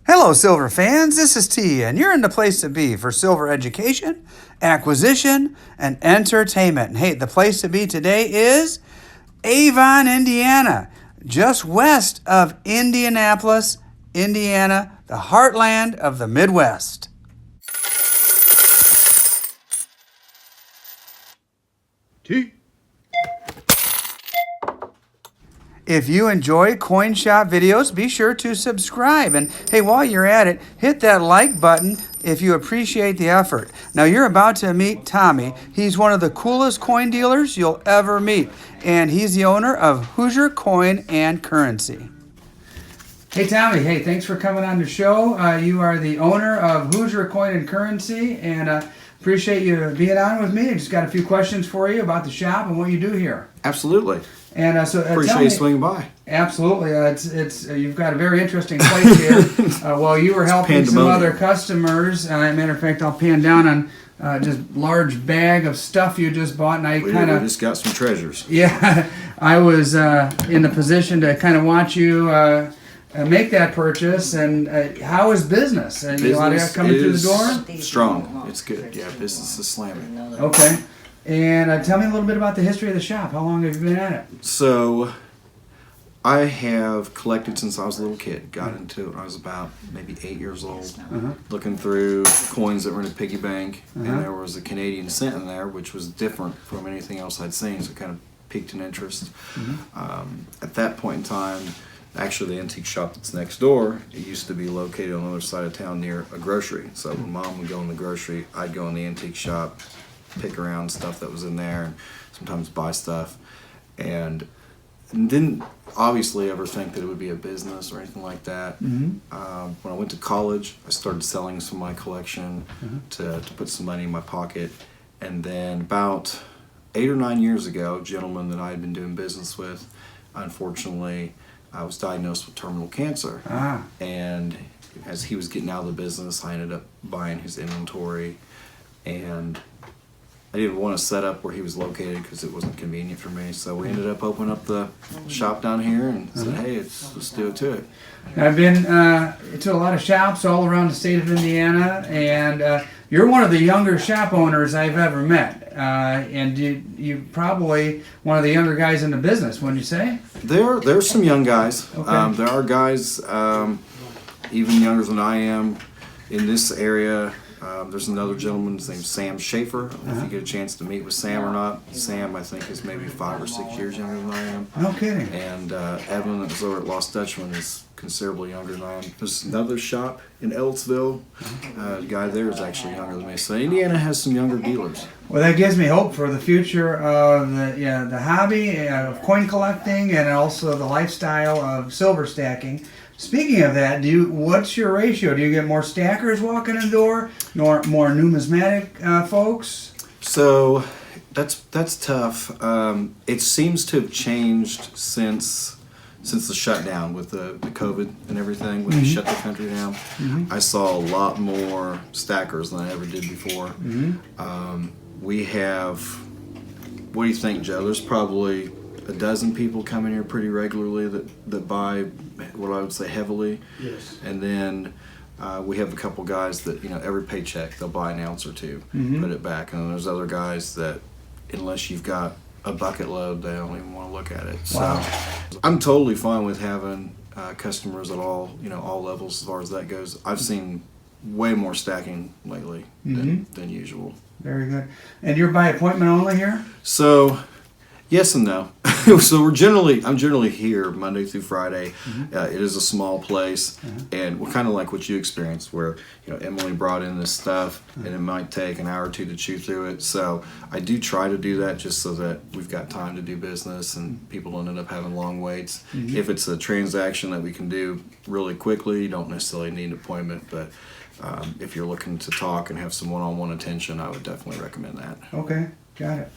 Hello, silver fans. This is T, and you're in the place to be for silver education, acquisition, and entertainment. And hey, the place to be today is Avon, Indiana, just west of Indianapolis, Indiana, the heartland of the Midwest. T. If you enjoy coin shop videos, be sure to subscribe. And hey, while you're at it, hit that like button if you appreciate the effort. Now, you're about to meet Tommy. He's one of the coolest coin dealers you'll ever meet. And he's the owner of Hoosier Coin and Currency. Hey, Tommy. Hey, thanks for coming on the show. You are the owner of Hoosier Coin and Currency. And appreciate you being on with me. I just got a few questions for you about the shop and what you do here. Absolutely. And appreciate you swinging by. Absolutely, it's you've got a very interesting place here. While you were helping some other customers, matter of fact, I'll pan down on just large bag of stuff you just bought, and we just got some treasures. Yeah, I was in the position to kind of watch you make that purchase. And how is business? And a lot of you coming through the door. Strong. It's good. Yeah, business is slamming. Okay. And tell me a little bit about the history of the shop. How long have you been at it? So, I have collected since I was a little kid. Got into it when I was about maybe 8 years old. Looking through coins that were in a piggy bank. And there was a Canadian cent in there, which was different from anything else I'd seen. So it kind of piqued an interest. At that point in time, actually the antique shop that's next door, it used to be located on the other side of town near a grocery. So when Mom would go in the grocery, I'd go in the antique shop, pick around stuff that was in there, and sometimes buy stuff, and didn't obviously ever think that it would be a business or anything like that. When I went to college, I started selling some of my collection to put some money in my pocket, and then about 8 or 9 years ago, a gentleman that I had been doing business with, unfortunately, I was diagnosed with terminal cancer. And as he was getting out of the business, I ended up buying his inventory, and I didn't want to set up where he was located because it wasn't convenient for me. So we ended up opening up the shop down here and said, hey, let's do it to it. I've been to a lot of shops all around the state of Indiana, and you're one of the younger shop owners I've ever met. And you're probably one of the younger guys in the business, wouldn't you say? There's some young guys. Okay. There are guys even younger than I am in this area. There's another gentleman, his name's Sam Schaefer. I don't know if you get a chance to meet with Sam or not. Sam, I think, is maybe 5 or 6 years younger than I am. No kidding. And Avon, that was over at Lost Dutchman, is considerably younger than I am. There's another shop in Ellettsville. The guy there is actually younger than me. So Indiana has some younger dealers. Well, that gives me hope for the future of the hobby of coin collecting and also the lifestyle of silver stacking. Speaking of that, what's your ratio? Do you get more stackers walking in the door, more numismatic folks? So that's tough. It seems to have changed since the shutdown with the COVID and everything. When they shut the country down, I saw a lot more stackers than I ever did before. We have, what do you think, Joe? There's probably a dozen people coming here pretty regularly that buy what I would say heavily. Yes. And then we have a couple guys that, every paycheck they'll buy an ounce or two, put it back. And then there's other guys that, unless you've got a bucket load, they don't even want to look at it. Wow. So I'm totally fine with having customers at all levels as far as that goes. I've seen way more stacking lately than usual. Very good. And you're by appointment only here? So, yes and no. So I'm generally here Monday through Friday. It is a small place, and we're kind of like what you experienced, where Emily brought in this stuff, and it might take an hour or two to chew through it. So I do try to do that just so that we've got time to do business, and people don't end up having long waits. If it's a transaction that we can do really quickly, you don't necessarily need an appointment, but if you're looking to talk and have some one-on-one attention, I would definitely recommend that. Okay, got it.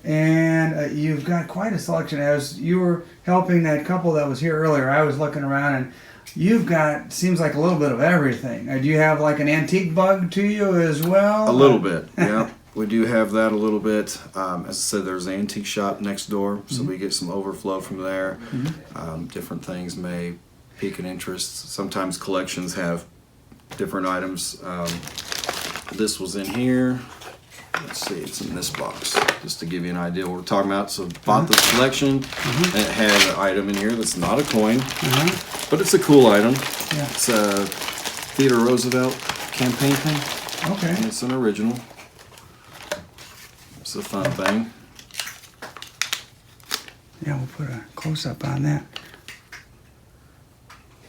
And you've got quite a selection. As you were helping that couple that was here earlier, I was looking around, and you've got, seems like a little bit of everything. Do you have like an antique bug to you as well? A little bit, yeah. We do have that a little bit. As I said, there's an antique shop next door, so we get some overflow from there. Different things may pique an interest. Sometimes collections have different items. This was in here. Let's see, it's in this box, just to give you an idea what we're talking about. So bought this collection, and it had an item in here that's not a coin, but it's a cool item. Yeah. It's a Theodore Roosevelt campaign thing. Okay. And it's an original. It's a fun thing. Yeah, we'll put a close-up on that.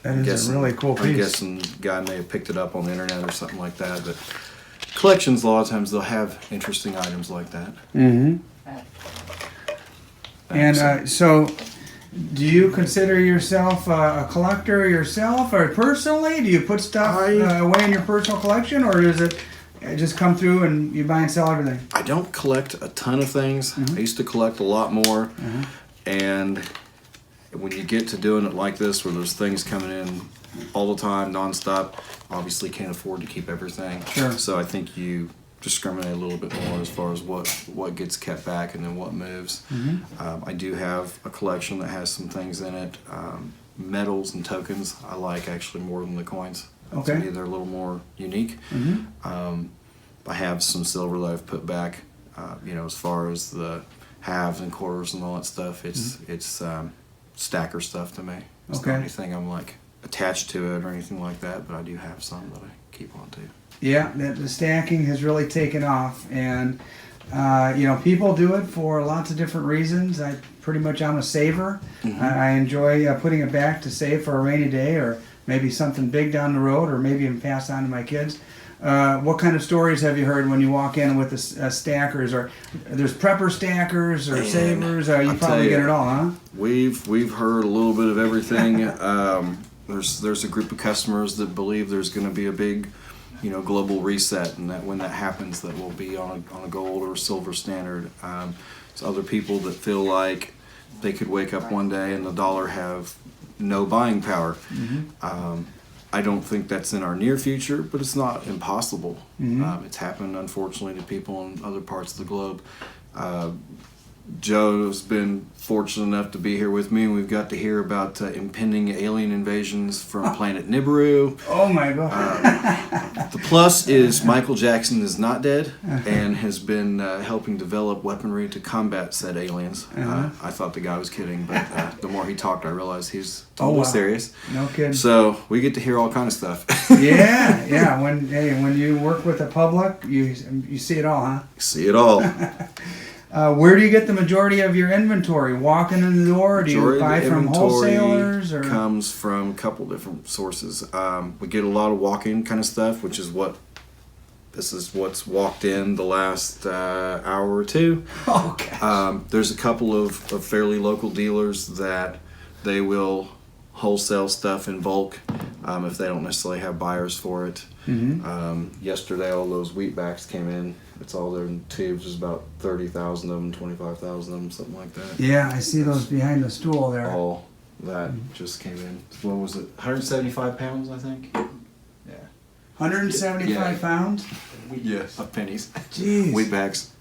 That is a really cool piece. I'm guessing the guy may have picked it up on the internet or something like that, but collections, a lot of times they'll have interesting items like that. Mm-hmm. And so, do you consider yourself a collector yourself, or personally? Do you put stuff away in your personal collection, or does it just come through and you buy and sell everything? I don't collect a ton of things. I used to collect a lot more, and when you get to doing it like this, where there's things coming in all the time, nonstop, obviously can't afford to keep everything. Sure. So I think you discriminate a little bit more as far as what gets kept back and then what moves. I do have a collection that has some things in it. Medals and tokens I like actually more than the coins. Okay. To me, they're a little more unique. I have some silver that I've put back. As far as the halves and quarters and all that stuff, it's stacker stuff to me. It's not anything I'm like attached to it or anything like that, but I do have some that I keep on to. Yeah, the stacking has really taken off, and people do it for lots of different reasons. I'm a saver. I enjoy putting it back to save for a rainy day, or maybe something big down the road, or maybe even pass on to my kids. What kind of stories have you heard when you walk in with the stackers? Or there's prepper stackers or savers? You probably get it all, huh? We've heard a little bit of everything. There's a group of customers that believe there's going to be a big, global reset, and that when that happens, that we'll be on a gold or silver standard. There's other people that feel like they could wake up one day and the dollar have no buying power. I don't think that's in our near future, but it's not impossible. It's happened, unfortunately, to people in other parts of the globe. Joe's been fortunate enough to be here with me, and we've got to hear about impending alien invasions from planet Nibiru. Oh my God. The plus is Michael Jackson is not dead and has been helping develop weaponry to combat said aliens. I thought the guy was kidding, but the more he talked, I realized he's totally serious. No kidding. So we get to hear all kind of stuff. Yeah. When you work with the public, you see it all, huh? See it all. Where do you get the majority of your inventory? Walking in the door? Or do you buy from wholesalers? Or comes from a couple different sources. We get a lot of walk-in kind of stuff, which is what's walked in the last hour or two. Oh, gosh. There's a couple of fairly local dealers that they will wholesale stuff in bulk if they don't necessarily have buyers for it. Yesterday, all those wheat backs came in. It's all there in tubes. There's about 30,000 of them, 25,000 of them, something like that. Yeah, I see those behind the stool there. All that just came in. What was it? 175 pounds, I think. Yeah. 175 pounds? Yes. Of pennies. Jeez. Wheat bags.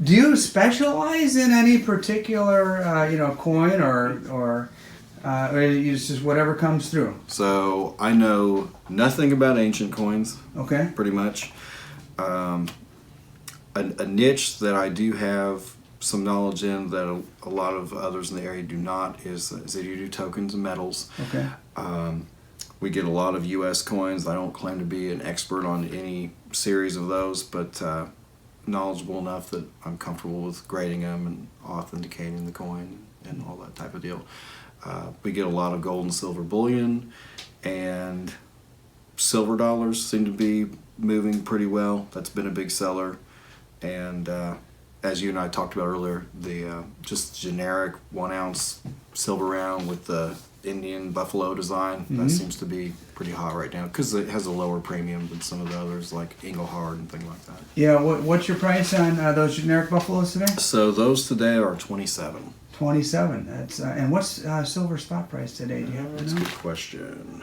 Do you specialize in any particular, coin or it's just whatever comes through? So I know nothing about ancient coins. Okay. Pretty much. A niche that I do have some knowledge in that a lot of others in the area do not is that you do tokens and metals. Okay. We get a lot of U.S. coins. I don't claim to be an expert on any series of those, but knowledgeable enough that I'm comfortable with grading them and authenticating the coin and all that type of deal. We get a lot of gold and silver bullion, and silver dollars seem to be moving pretty well. That's been a big seller. And as you and I talked about earlier, the just generic 1 ounce silver round with the Indian buffalo design, that seems to be pretty hot right now because it has a lower premium than some of the others like Engelhard and things like that. Yeah, what's your price on those generic buffaloes today? So those today are $27. 27. That's and what's silver spot price today? Do you have to know? That's a good question.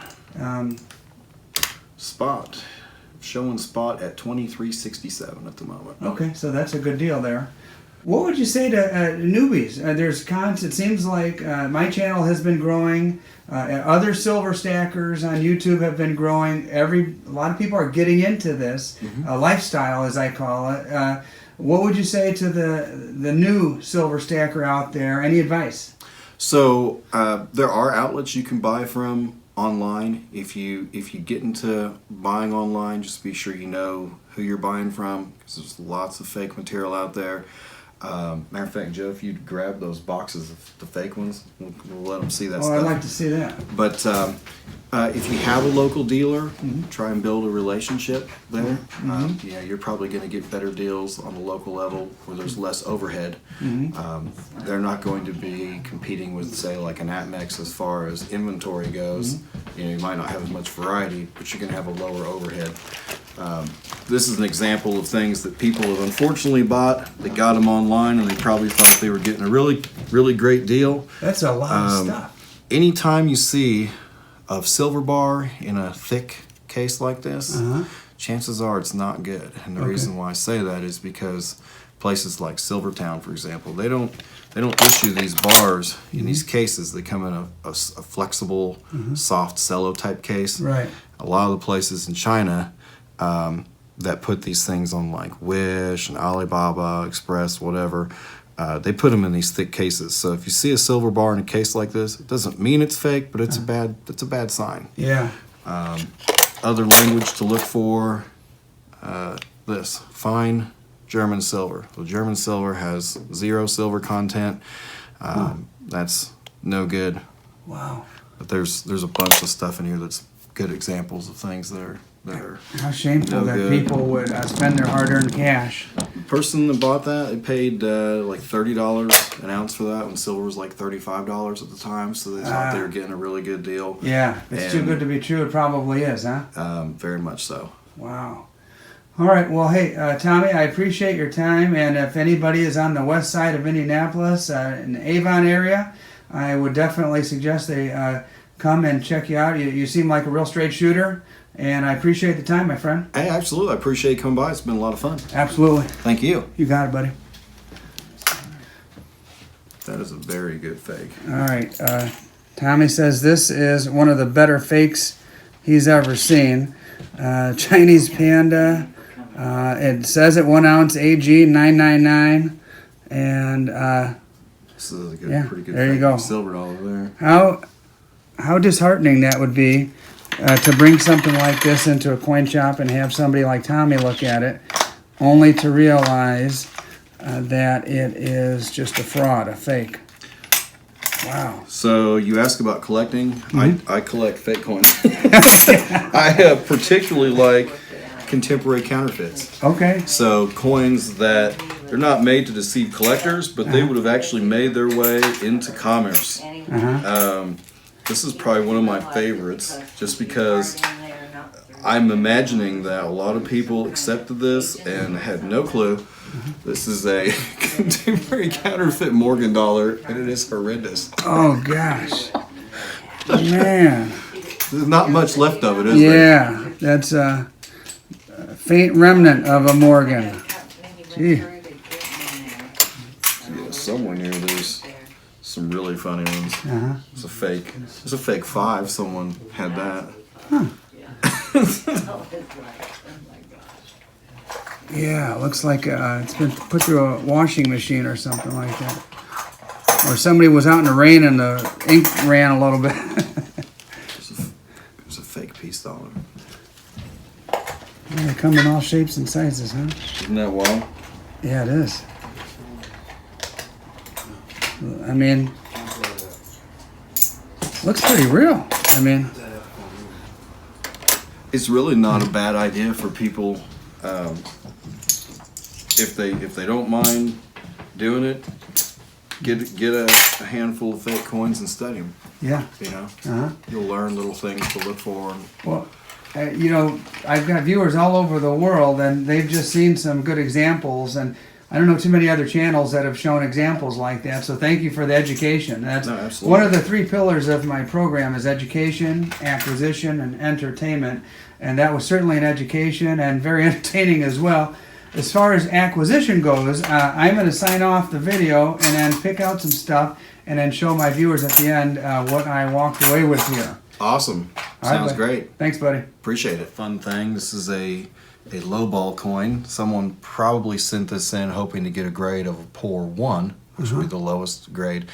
Spot. Showing spot at $23.67 at the moment. Okay, so that's a good deal there. What would you say to newbies? There's content. It seems like my channel has been growing. Other silver stackers on YouTube have been growing. A lot of people are getting into this lifestyle, as I call it. What would you say to the new silver stacker out there? Any advice? So there are outlets you can buy from online. If you get into buying online, just be sure you know who you're buying from, because there's lots of fake material out there. Matter of fact, Joe, if you'd grab those boxes of the fake ones, we'll let them see that stuff. I'd like to see that. But if you have a local dealer, try and build a relationship there. You're probably going to get better deals on the local level where there's less overhead. They're not going to be competing with, say, like an Atmex as far as inventory goes. You might not have as much variety, but you're going to have a lower overhead. This is an example of things that people have unfortunately bought. They got them online and they probably thought they were getting a really, really great deal. That's a lot of stuff. Anytime you see a silver bar in a thick case like this, chances are it's not good. And the reason why I say that is because places like Silvertown, for example, they don't issue these bars in these cases. They come in a flexible, soft cello type case. Right. A lot of the places in China that put these things on like Wish and Alibaba, Express, whatever, they put them in these thick cases. So if you see a silver bar in a case like this, it doesn't mean it's fake, but it's a bad sign. Yeah. Other language to look for, this fine German silver. So German silver has 0 silver content. That's no good. Wow. But there's a bunch of stuff in here that's good examples of things that are how shameful that good. people would spend their hard-earned cash. The person that bought that, they paid like $30 an ounce for that when silver was like $35 at the time, so they thought they were getting a really good deal. Yeah, it's too good to be true. It probably is, huh? Very much so. Wow. All right, well, hey, Tommy, I appreciate your time, and if anybody is on the west side of Indianapolis, in the Avon area, I would definitely suggest they come and check you out. You seem like a real straight shooter. And I appreciate the time, my friend. Hey, absolutely. I appreciate you coming by. It's been a lot of fun. Absolutely. Thank you. You got it, buddy. That is a very good fake. All right. Tommy says this is one of the better fakes he's ever seen. Chinese Panda. It says it 1 ounce AG 999. And this is a good, pretty good there fake. You go. Silver all over there. How disheartening that would be. To bring something like this into a coin shop and have somebody like Tommy look at it, only to realize that it is just a fraud, a fake. Wow. So you ask about collecting. I collect fake coins. I particularly like contemporary counterfeits. Okay. So coins that they're not made to deceive collectors, but they would have actually made their way into commerce. This is probably one of my favorites, just because I'm imagining that a lot of people accepted this and had no clue. This is a contemporary counterfeit Morgan dollar, and it is horrendous. Oh, gosh. Man. There's not much left of it, is there? Yeah, that's a faint remnant of a Morgan. Gee. Yeah, somewhere near there's some really funny ones. It's a fake. It's a fake 5. Someone had that. Yeah, it looks like it's been put through a washing machine or something like that. Or somebody was out in the rain and the ink ran a little bit. It's a fake peace dollar. They come in all shapes and sizes, huh? Isn't that wild? Yeah, it is. I mean, looks pretty real. I mean, it's really not a bad idea for people if they don't mind doing it. Get a handful of fake coins and study them. Yeah. You know, you'll learn little things to look for. Well, I've got viewers all over the world, and they've just seen some good examples, and I don't know too many other channels that have shown examples like that, so thank you for the education. That's absolutely. One of the 3 pillars of my program is education, acquisition, and entertainment, and that was certainly an education and very entertaining as well. as far as acquisition goes, I'm going to sign off the video and then pick out some stuff and then show my viewers at the end what I walked away with here. Awesome. All Sounds right, great. Thanks, buddy. Appreciate it. Fun thing. This is a low ball coin. Someone probably sent this in hoping to get a grade of a poor 1, which would be the lowest grade.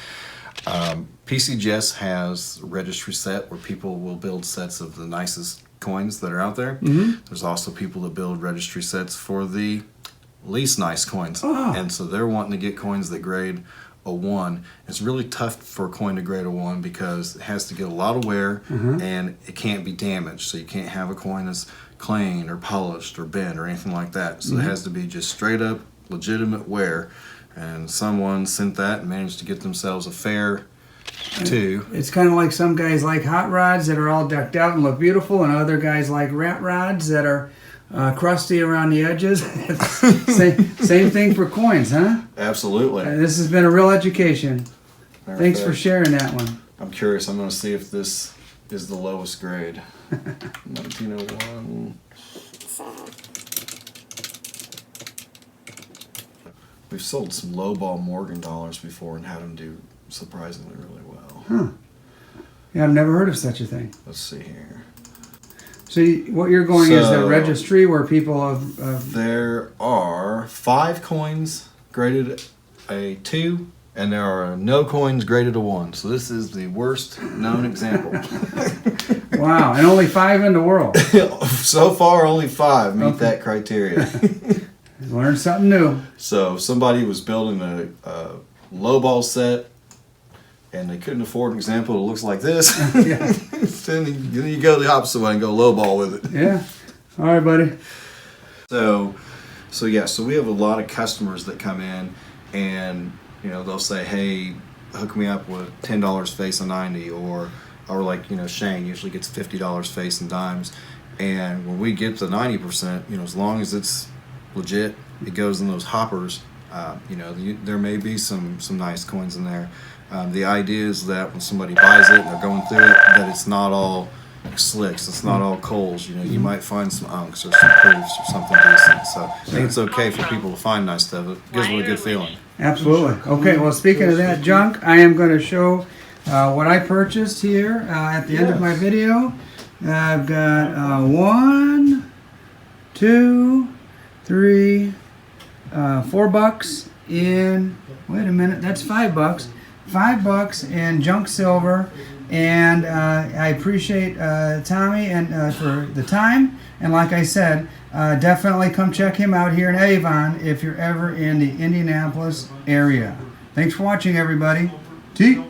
PCGS has a registry set where people will build sets of the nicest coins that are out there. There's also people that build registry sets for the least nice coins. And so they're wanting to get coins that grade a 1. It's really tough for a coin to grade a 1 because it has to get a lot of wear and it can't be damaged. So you can't have a coin that's clean or polished or bent or anything like that. So it has to be just straight up legitimate wear. And someone sent that and managed to get themselves a fair 2. It's kind of like some guys like hot rods that are all decked out and look beautiful, and other guys like rat rods that are crusty around the edges. same thing for coins, huh? Absolutely. This has been a real education. Perfect. Thanks for sharing that one. I'm curious. I'm going to see if this is the lowest grade. 1901. We've sold some lowball Morgan dollars before and had them do surprisingly really well. Huh. Yeah, I've never heard of such a thing. Let's see here. So what you're going is the registry where people have... There are 5 coins graded a 2, and there are no coins graded a 1. So this is the worst known example. Wow, and only 5 in the world. So far, only 5 meet that criteria. Learn something new. So somebody was building a lowball set, and they couldn't afford an example that looks like this. Then you go the opposite way and go lowball with it. Yeah. All right, buddy. So we have a lot of customers that come in, and they'll say, "Hey, hook me up with $10 face and 90," or like Shane usually gets $50 face and dimes, and when we get to 90%, as long as it's legit, it goes in those hoppers. There may be some nice coins in there. The idea is that when somebody buys it and they're going through it, that it's not all slicks, it's not all coals. You might find some unks or some proofs or something decent. So I think it's okay for people to find nice stuff. It gives them a good feeling. Absolutely. Okay, well, speaking of that junk, I am going to show what I purchased here at the end of my video. I've got 1, 2, 3, $4 in, wait a minute, that's $5. $5 in junk silver, and I appreciate Tommy and for the time. And like I said, definitely come check him out here in Avon if you're ever in the Indianapolis area. Thanks for watching, everybody. T.